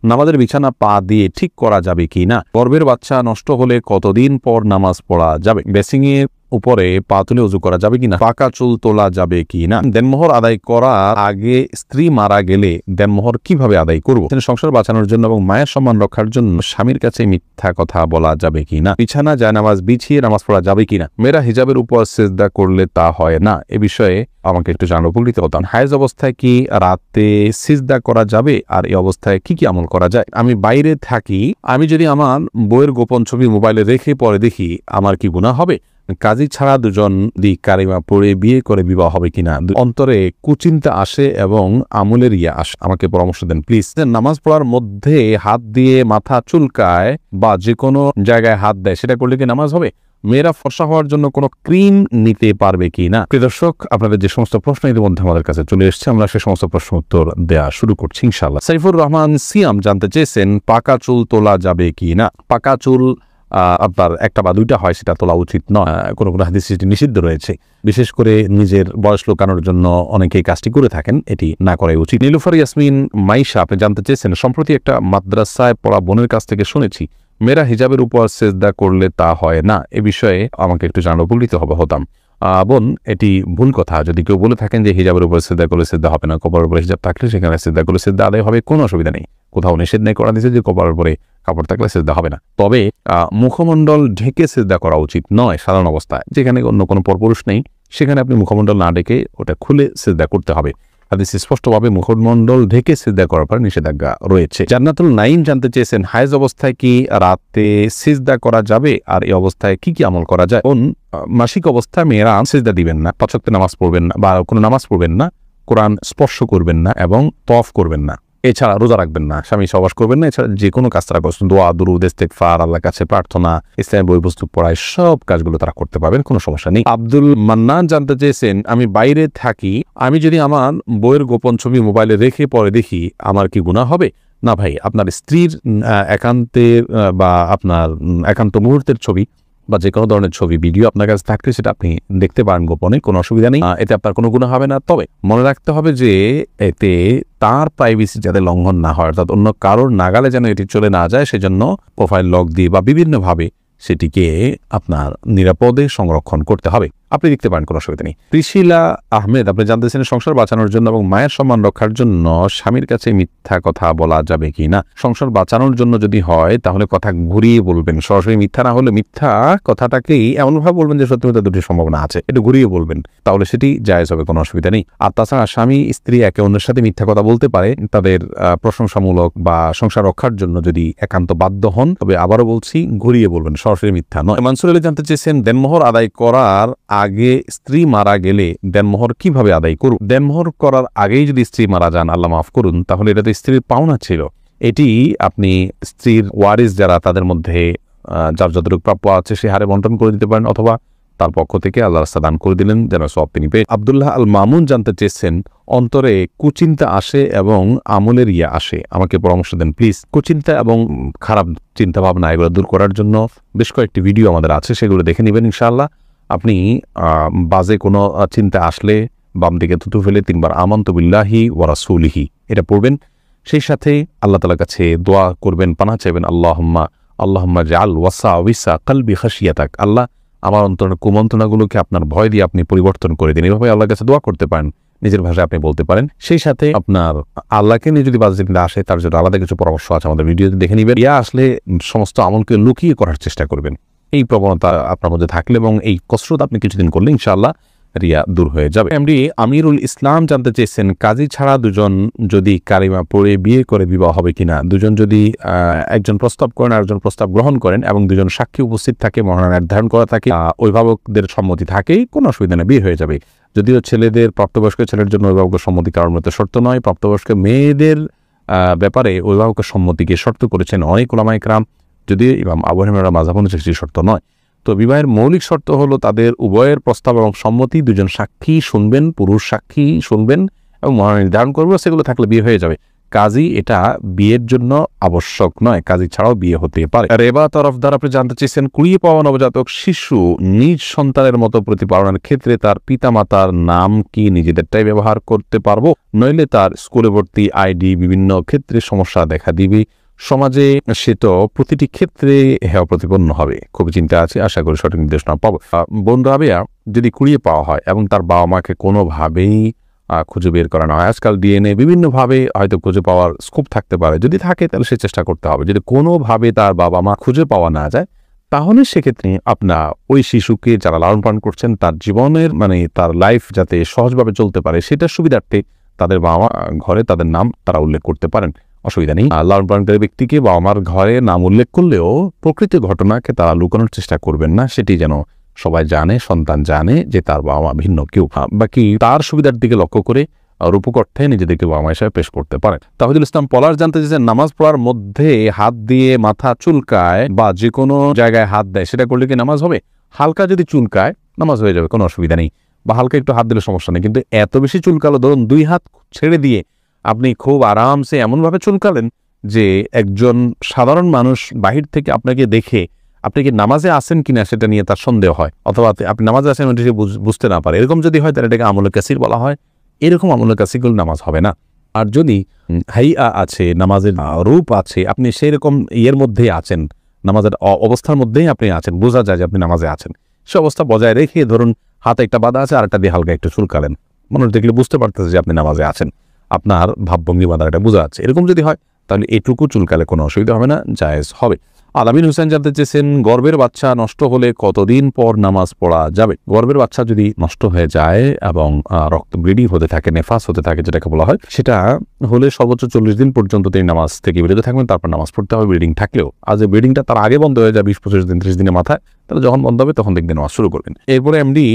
নামাজের বিছানা পা দিয়ে ঠিক করা যাবে কি না? গর্ভের বাচ্চা নষ্ট হলে কতদিন পর নামাজ পড়া যাবে? বেসিংয়ের উপরে পা তুলে উজু করা যাবে কিনা? পাকা চুল তোলা যাবে কি না? দেনমোহর আদায় করার আগে স্ত্রী মারা গেলে দেনমোহর কিভাবে আদায় করব? সংসার বাঁচানোর জন্য এবং মায়ের সম্মান রক্ষার জন্য স্বামীর কাছে মিথ্যা কথা বলা যাবে কিনা? বিছানা যায় নামাজ বিছিয়ে নামাজ পড়া যাবে কিনা? মেয়েরা হিজাবের উপর সিজদা করলে তা হয় না, এ বিষয়ে আমাকে একটু জানানো উপকৃত হতাম। হায়েজ অবস্থায় কি রাতে সিজদা করা যাবে? আর এই অবস্থায় কি কি আমল করা যায়? আমি বাইরে থাকি, আমি যদি আমার বইয়ের গোপন ছবি মোবাইলে রেখে পরে দেখি, আমার কি গুনাহ হবে? কাজী ছাড়া দুজন কালিমা পড়ে বিয়ে করে বিবাহ হবে কিনা? অন্তরে কুচিন্তা আসে এবং আমলের ইয়া আসে, আমাকে পরামর্শ দেন প্লিজ। নামাজ পড়ার মধ্যে হাত দিয়ে মাথা চুলকায় বা যে কোনো জায়গায় হাত দেয়, সেটা করলে কি নামাজ হবে? মেয়েরা ফর্সা হওয়ার জন্য কোনো ক্রিম নিতে পারবে কি না? প্রিয় দর্শক, আপনাদের যে সমস্ত প্রশ্ন ইতিমধ্যে আমাদের কাছে চলে এসেছে, আমরা সে সমস্ত প্রশ্ন উত্তর দেওয়া শুরু করছি ইনশাআল্লাহ। সাইফুর রহমান সিয়াম জানতে চেয়েছেন, পাকা চুল তোলা যাবে কি না? পাকা চুল আপনার একটা বা দুইটা হয়, সেটা তোলা উচিত নয়। কোনো কোনো হাদিসে সেটি নিষিদ্ধ রয়েছে। বিশেষ করে নিজের বয়স লুকানোর জন্য অনেকেই কাজটি করে থাকেন, এটি না করাই উচিত। নীলুফার ইয়াসমিন মাইশা আপনি জানতে চেয়েছেন, সম্প্রতি একটা মাদ্রাসায় পড়া বোনের কাছ থেকে শুনেছি মেয়েরা হিজাবের উপর সেজদা করলে তা হয় না, এ বিষয়ে আমাকে একটু জানানো উপকৃত হতাম। বোন, এটি ভুল কথা। যদি কেউ বলে থাকেন যে হিজাবের উপর সেজদা করলে সেজদা হবে না, কপালের উপরে হিজাব থাকলে সেখানে সেজদা করলে সেজদা আদায় হবে, কোনো অসুবিধা নেই। কোথাও নিষেধ নেই করা দিয়েছে যে কপালের উপরে কাপড় থাকলে সেজদা হবে না। তবে মুখমণ্ডল ঢেকে সেজদা করা উচিত নয় সাধারণ অবস্থায়। যেখানে অন্য কোনো পরপুরুষ নেই, সেখানে আপনি মুখমণ্ডল না ঢেকে ওটা খুলে সেজদা করতে হবে। হাদিসে স্পষ্টভাবে মুখমণ্ডল ঢেকে সিজদা করার পর নিষেধাজ্ঞা রয়েছে। জান্নাতুল নাইম জানতে চেয়েছেন, হায়েজ অবস্থায় কি রাতে সিজদা করা যাবে? আর এই অবস্থায় কি কি আমল করা যায়? মাসিক অবস্থায় মেয়েরা সিজদা দিবেন না, ৫ ওয়াক্ত নামাজ পড়বেন না, বা কোনো নামাজ পড়বেন না, কোরআন স্পর্শ করবেন না এবং তওয়াফ করবেন না। এছাড়া রোজা রাখবেন না, স্বামী সহবাস করবেন না। এছাড়া যে কোনো কাজ তারা করছেন, দোয়া, দুরূদ, ইস্তেগফার, আল্লাহর কাছে প্রার্থনা, ইসলামের বই পুস্তক পড়ায়, সব কাজগুলো তারা করতে পারবেন, কোনো সমস্যা নেই। আব্দুল মান্নান জানতে চেয়েছেন, আমি বাইরে থাকি, আমি যদি আমার বইয়ের গোপন ছবি মোবাইলে রেখে পরে দেখি, আমার কি গুনাহ হবে? না ভাই, আপনার স্ত্রীর একান্তের বা আপনার একান্ত মুহূর্তের ছবি বা যে কোনো ধরনের ছবি ভিডিও আপনার কাছে থাকলে সেটা আপনি দেখতে পারেন গোপনে, কোনো অসুবিধা নেই। এতে আপনার কোনো গুনাহ হবে না। তবে মনে রাখতে হবে যে এতে তার প্রাইভেসি যাতে লঙ্ঘন না হয়, অর্থাৎ অন্য কারোর নাগালে যেন এটি চলে না যায়, সেজন্য প্রোফাইল লক দিয়ে বা বিভিন্নভাবে সেটিকে আপনার নিরাপদে সংরক্ষণ করতে হবে। আপনি দেখতে পারেন, কোনো অসুবিধা নেই। ত্রিশিলা আহমেদ আপনি জানতেছেন, সংসার বাঁচানোর জন্য এবং মায়ের সম্মান রক্ষার জন্য স্বামীর কাছে মিথ্যা কথা বলা যাবে কি না? সংসার বাঁচানোর জন্য যদি হয় তাহলে কথা ঘুরিয়ে বলবেন, সরাসরি মিথ্যা না হলে মিথ্যা কথাটাকেই এমনভাবে বলবেন যে সত্যি মিথ্যা দুটি সম্ভাবনা আছে, একটু ঘুরিয়ে বলবেন, তাহলে সেটি জায়েজ হবে, কোনো অসুবিধা নেই। আর তাছাড়া স্বামী স্ত্রী একে অন্যের সাথে মিথ্যা কথা বলতে পারে তাদের প্রশংসামূলক বা সংসার রক্ষার জন্য যদি একান্ত বাধ্য হন, তবে আবারও বলছি, ঘুরিয়ে বলবেন, সরাসরি মিথ্যা নয়। মানসুর আলী জানতে চেয়েছেন, দেনমোহর আদায় করার আগে স্ত্রী মারা গেলে দেনমোহর কিভাবে আদায় করুন? দেনমোহর করার আগেই যদি স্ত্রী মারা যান, আল্লাহ মাফ করুন, তাহলে এটা তো স্ত্রীর পাওনা ছিল। এটি আপনি স্ত্রীর ওয়ারিস যারা, তাদের মধ্যে যার যতটুকু প্রাপ্য আছে সে হারে বন্টন করে দিতে পারেন, অথবা তার পক্ষ থেকে আল্লাহ রাস্তা দান করে দিলেন, যেন সব তিনি পেয়ে। আব্দুল্লাহ আল মামুন জানতে চেয়েছেন, অন্তরে কুচিন্তা আসে এবং আমলের ইয়া আসে, আমাকে পরামর্শ দেন প্লিজ। কুচিন্তা এবং খারাপ চিন্তা ভাবনা এগুলো দূর করার জন্য বেশ কয়েকটি ভিডিও আমাদের আছে, সেগুলো দেখে নেবেন ইনশাআল্লাহ। আপনি বাজে কোনো চিন্তা আসলে বাম দিকে থুতু ফেলে 3 বার আমানতু বিল্লাহি ওয়া রাসূলিহি এটা পড়বেন। সেই সাথে আল্লাহ তাআলার কাছে দোয়া করবেন, পানাহ চাইবেন, আল্লাহুম্মা জাআল ওয়াসাওয়িসা কলবি খাশিয়াতাক, আল্লাহ আমার অন্তরের কুমন্ত্রণাগুলোকে আপনার ভয় দিয়ে আপনি পরিবর্তন করে দিন। এভাবে আল্লাহর কাছে দোয়া করতে পারেন, নিজের ভাষায় আপনি বলতে পারেন। সেই সাথে আপনার আল্লাহকে নিয়ে যদি বাজে চিন্তা আসে, তার জন্য আলাদা কিছু পরামর্শ আছে, আমাদের ভিডিওতে দেখে নিবেন। ইয়া আসলে সমস্ত আমলকে লুকিয়ে করার চেষ্টা করবেন। এই প্রবণতা আপনার মধ্যে থাকলে এবং এই কসরত আপনি কিছুদিন করলে ইনশাআল্লাহ রিয়া দূর হয়ে যাবে। এমডি আমিরুল ইসলাম জানতে চেয়েছেন, কাজী ছাড়া দুজন যদি কালিমা পড়ে বিয়ে করে বিবাহ হবে কিনা? দুজন যদি একজন প্রস্তাব করেন আর একজন প্রস্তাব গ্রহণ করেন এবং দুজন সাক্ষী উপস্থিত থাকে, মহানা নির্ধারণ করা থাকে, অভিভাবকদের সম্মতি থাকেই, কোনো অসুবিধা নেই, বিয়ে হয়ে যাবে। যদিও ছেলেদের, প্রাপ্তবয়স্ক ছেলের জন্য অভিভাবকের সম্মতি কারোর মতো শর্ত নয়, প্রাপ্তবয়স্ক মেয়েদের ব্যাপারে অভিভাবকের সম্মতিকে শর্ত করেছেন অনেক উলামায়ে কেরাম, যদিও ইমাম আবু হানিফার মাযহাব অনুযায়ী সেটি শর্ত নয়। তো বিবাহের মৌলিক শর্ত হলো তাদের উভয়ের প্রস্তাব এবং সম্মতি, দুজন সাক্ষী শুনবেন, পুরুষ সাক্ষী শুনবেন এবং মহানা নির্ধারণ করবে, সেগুলো থাকলে বিয়ে হয়ে যাবে। কাজী এটা বিয়ের জন্য আবশ্যক নয়, কাজী ছাড়াও বিয়ে হতে পারে। রেবা তরফদার আপনি জানতে চেয়েছেন, কুড়িয়ে পাওয়া নবজাতক শিশু নিজ সন্তানের মতো প্রতিপালনের ক্ষেত্রে তার পিতামাতার নাম কি নিজেদেরটাই ব্যবহার করতে পারবো, নইলে তার স্কুলে ভর্তি আইডি বিভিন্ন ক্ষেত্রে সমস্যা দেখা দিবে, সমাজে সে তো প্রতিটি ক্ষেত্রে হেয় প্রতিপন্ন হবে। খুবই চিন্তা আছে, আশা করি সঠিক নির্দেশনা পাবো। বন্ধু রাবেয়া, যদি কুড়িয়ে পাওয়া হয় এবং তার বাবা মাকে কোনোভাবেই খুঁজে বের করানো হয়, আজকাল ডিএনএ বিভিন্নভাবে হয়তো খুঁজে পাওয়ার স্কোপ থাকতে পারে, যদি থাকে তাহলে সে চেষ্টা করতে হবে। যদি কোনোভাবে তার বাবা মা খুঁজে পাওয়া না যায়, তাহলে সেক্ষেত্রে আপনার ওই শিশুকে যারা লালন পালন করছেন তার জীবনের তার লাইফ যাতে সহজভাবে চলতে পারে সেটার সুবিধার্থে তাদের বাবা মা ঘরে তাদের নাম তারা উল্লেখ করতে পারেন, অসুবিধা নেই। লালন পালনকারী ব্যক্তিকে বাবা মার ঘরে নাম উল্লেখ করলেও প্রকৃত ঘটনাকে তারা লুকানোর চেষ্টা করবেন না, সেটি যেন সবাই জানে, সন্তান জানে যে তার বাবা মা ভিন্ন কেউ। বাকি তার সুবিধার দিকে লক্ষ্য করে রূপক অর্থে নিজেদেরকে বাবা মা হিসাবে পেশ করতে পারে। তাহিদুল ইসলাম পলাশ জানতে চেয়েছেন, নামাজ পড়ার মধ্যে হাত দিয়ে মাথা চুলকায় বা যে কোনো জায়গায় হাত দেয়, সেটা করলে কি নামাজ হবে? হালকা যদি চুলকায় নামাজ হয়ে যাবে, কোনো অসুবিধা নেই, বা হালকা একটু হাত দিলে সমস্যা নেই। কিন্তু এত বেশি চুলকালো, ধরুন 2 হাত ছেড়ে দিয়ে আপনি খুব আরামসে এমনভাবে চুলকালেন যে একজন সাধারণ মানুষ বাহির থেকে আপনাকে দেখে আপনি কি নামাজে আছেন কিনা সেটা নিয়ে তার সন্দেহ হয়, অথবা আপনি নামাজে আছেন ওটা সে বুঝতে না পারে, এরকম যদি হয় তাহলে এটাকে আমলে কাসির বলা হয়। এরকম আমলে কাসিরগুলো নামাজ হবে না। আর যদি হাইয়া আছে, নামাজের রূপ আছে, আপনি সেই রকম ইয়ের মধ্যেই আছেন, নামাজের অবস্থার মধ্যেই আপনি আছেন, বোঝা যায় যে আপনি নামাজে আছেন, সে অবস্থা বজায় রেখে ধরুন হাতে একটা বাধা আছে আর একটা দিয়ে হালকা একটু চুলকালেন, মানুষ দেখলে বুঝতে পারতেছে যে আপনি নামাজে আছেন, আপনার ভাবভঙ্গি বাধাটা বোঝা যাচ্ছে। এরকম যদি হয় তাহলে এটুকু চুলকালে কোনো অসুবিধা হবে না, জায়েজ হবে। আলামিন হোসেন জানতে চেয়েছেন, গর্ভের বাচ্চা নষ্ট হলে কতদিন পর নামাজ পড়া যাবে? গর্ভের বাচ্চা যদি নষ্ট হয়ে যায় এবং রক্ত ব্লিডিং হতে থাকে, নেফাস হতে থাকে যেটাকে বলা হয়, সেটা হলে সর্বোচ্চ 40 দিন পর্যন্ত তিনি নামাজ থেকে বিরত থাকবেন, তারপর নামাজ পড়তে হবে ব্লিডিং থাকলেও। আর যে ব্লিডিংটা তার আগে বন্ধ হয়ে যায় 20-25 দিন 30 দিনের মাথায়, তাহলে যখন বন্ধ হবে তখন দেখবেন নামাজ শুরু করবেন। এরপরে এমডি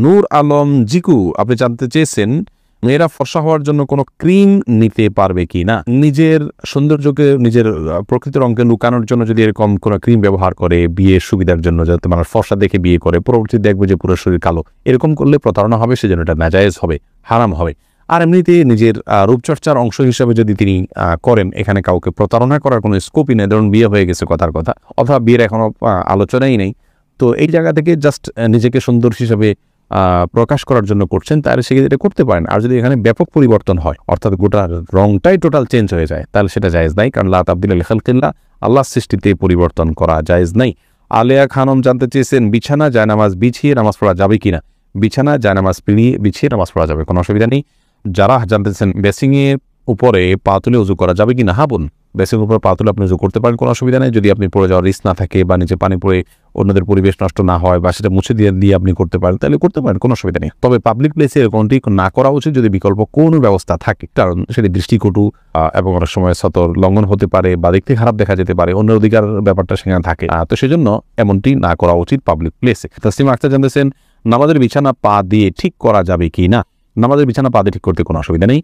নূর আলম জিকু আপনি জানতে চেয়েছেন, মেয়েরা ফর্সা হওয়ার জন্য কোনো ক্রিম নিতে পারবে কি না? নিজের সৌন্দর্যকে, নিজের প্রকৃত রঙকে লুকানোর জন্য যদি এরকম কোনো ক্রিম ব্যবহার করে বিয়ের সুবিধার জন্য, যাতে মানুষ ফর্সা দেখে বিয়ে করে, পরবর্তীতে দেখবে যে পুরো শরীর কালো, এরকম করলে প্রতারণা হবে, সেজন্য এটা নাজায়েজ হবে, হারাম হবে। আর এমনিতে নিজের রূপচর্চার অংশ হিসাবে যদি তিনি করেন, এখানে কাউকে প্রতারণা করার কোনো স্কোপই নেই। ধরুন বিয়ে হয়ে গেছে কথার কথা, অথবা বিয়ের এখনো আলোচনাই নেই, তো এই জায়গা থেকে জাস্ট নিজেকে সুন্দর হিসাবে প্রকাশ করার জন্য করছেন, তাহলে সেক্ষেত্রে এটা করতে পারেন। আর যদি এখানে ব্যাপক পরিবর্তন হয়, অর্থাৎ গোটা রংটাই টোটাল চেঞ্জ হয়ে যায়, তাহলে সেটা জায়েজ নাই, কারণ লা তাবদিলা লিখালকিল্লাহ, আল্লাহর সৃষ্টিতে পরিবর্তন করা জায়েজ নাই। আলেয়া খানম জানতে চেয়েছেন, বিছানা জায়নামাজ বিছিয়ে নামাজ পড়া যাবে কিনা? বিছানা জায়নামাজ বিছিয়ে নামাজ পড়া যাবে, কোনো অসুবিধা নেই। যারা জানতেছেন বেসিংয়ের উপরে পা তুলে উজু করা যাবে কিনা, হ্যাঁ বোন, বেসিংয়ের উপরে পা তুলে আপনি উজু করতে পারেন, কোনো অসুবিধা নেই, যদি আপনি পড়ে যাওয়ার রিস্ক না থাকে বা নিচে পানি পড়ে অন্যদের পরিবেশ নষ্ট না হয় বা সেটা মুছে দিয়ে আপনি করতে পারেন, তাহলে করতে পারেন, কোনো অসুবিধা নেই। তবে পাবলিক প্লেসে এরকমটি না করা উচিত যদি বিকল্প কোনো ব্যবস্থা থাকে, কারণ সেটি দৃষ্টিকটু এবং অনেক সময় সতর লঙ্ঘন হতে পারে বা দেখতে খারাপ দেখা যেতে পারে, অন্য অধিকার ব্যাপারটা সেখানে থাকে, তো সেজন্য এমনটি না করা উচিত পাবলিক প্লেসে। তাসলিমা আক্তার জানতেছেন, নামাজের বিছানা পা দিয়ে ঠিক করা যাবে কি না? নামাজের বিছানা পা দিয়ে ঠিক করতে কোনো অসুবিধা নেই।